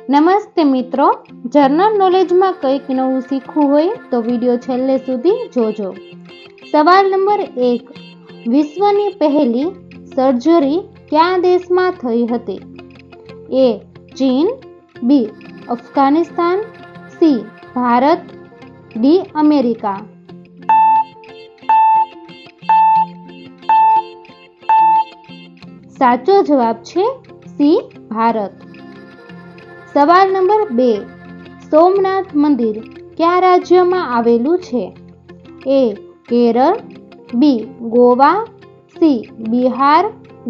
નમસ્તે મિત્રો, જર્નલ નોલેજમાં કંઈક નવું શીખવું હોય તો વિડીયો છેલ્લે સુધી જોજો. સવાલ નંબર 1. વિશ્વની પહેલી સર્જરી કયા દેશમાં થઈ હતી? A. ચીન, B. Afghanistan, C. Bharat, D. America. સાચો જવાબ છે C. ભારત. સવાલ નંબર 2. સોમનાથ મંદિર કયા રાજ્યમાં આવેલું છે? A. Kerala, B. Goa, C. Bihar,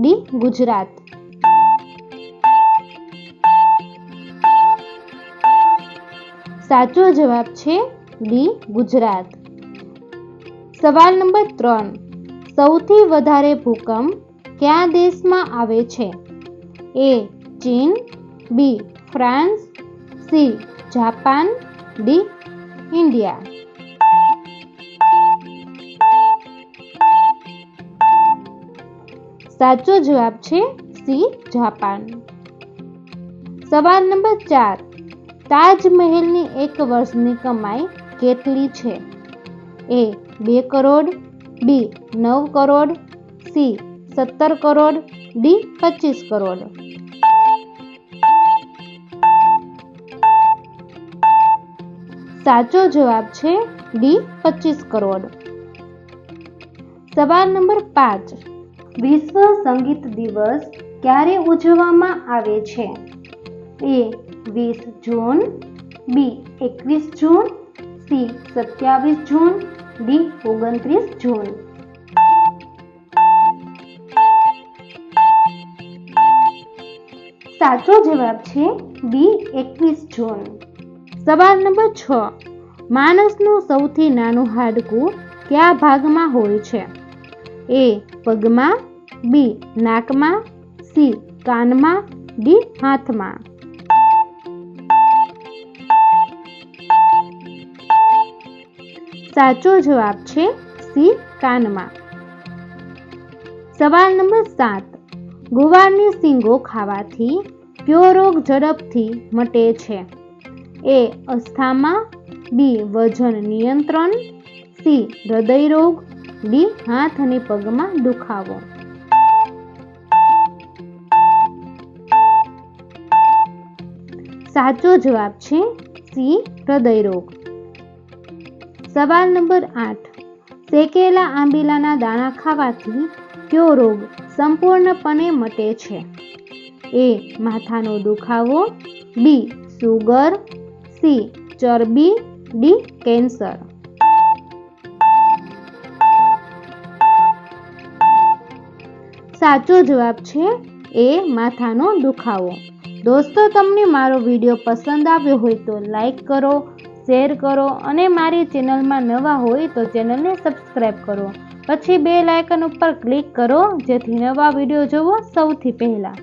D. Gujarat. સાચો જવાબ છે D. ગુજરાત. સવાલ નંબર 3. સૌથી વધારે ભૂકંપ કયા દેશમાં આવે છે? A. ચીન, B. France, C. Japan, D. India. સાચો જવાબ છે C. જાપાન. સવાલ નંબર 4. તાજમહેલની એક વર્ષની કમાઈ કેટલી છે? A. 2 crore, B. 9 crore, C. 17 crore, D. 25 crore. સાચો જવાબ છે D. 25 કરોડ. સવાલ નંબર 5. વિશ્વ સંગીત દિવસ ક્યારે ઉજવવામાં આવે છે? A. 20 June, B. 21 June, C. 27 June, D. 29 જૂન. સાચો જવાબ છે B. 21 જૂન. સવાલ નંબર 6. માણસનું સૌથી નાનું હાડકું કયા ભાગમાં હોય છે? A. પગમાં, B. નાકમાં, C. કાનમાં, D. હાથમાં. સાચો જવાબ છે C. કાનમાં. સવાલ નંબર 7. ગુવારની શીંગો ખાવાથી કયો રોગ ઝડપથી મટે છે? A. Asthma, B. વજન નિયંત્રણ, C. હૃદય રોગ, D. હાથ અને પગમાં દુખાવો. સાચો જવાબ છે C. હૃદય રોગ. સવાલ નંબર 8. શેકેલા આંબીલાના દાણા ખાવાથી કયો રોગ સંપૂર્ણપણે મટે છે? A. માથાનો દુખાવો, B. Sugar, C. ચરબી, D. કેન્સર. સાચો જવાબ છે A. માથાનો દુખાવો. દોસ્તો, તમને મારો વિડીયો પસંદ આવ્યો હોય તો લાઈક કરો, શેર કરો અને મારી ચેનલમાં નવા હોય તો ચેનલને સબસ્ક્રાઈબ કરો. પછી બેલ આઇકન ઉપર ક્લિક કરો જેથી નવા વિડીયો જોવો સૌથી પહેલા.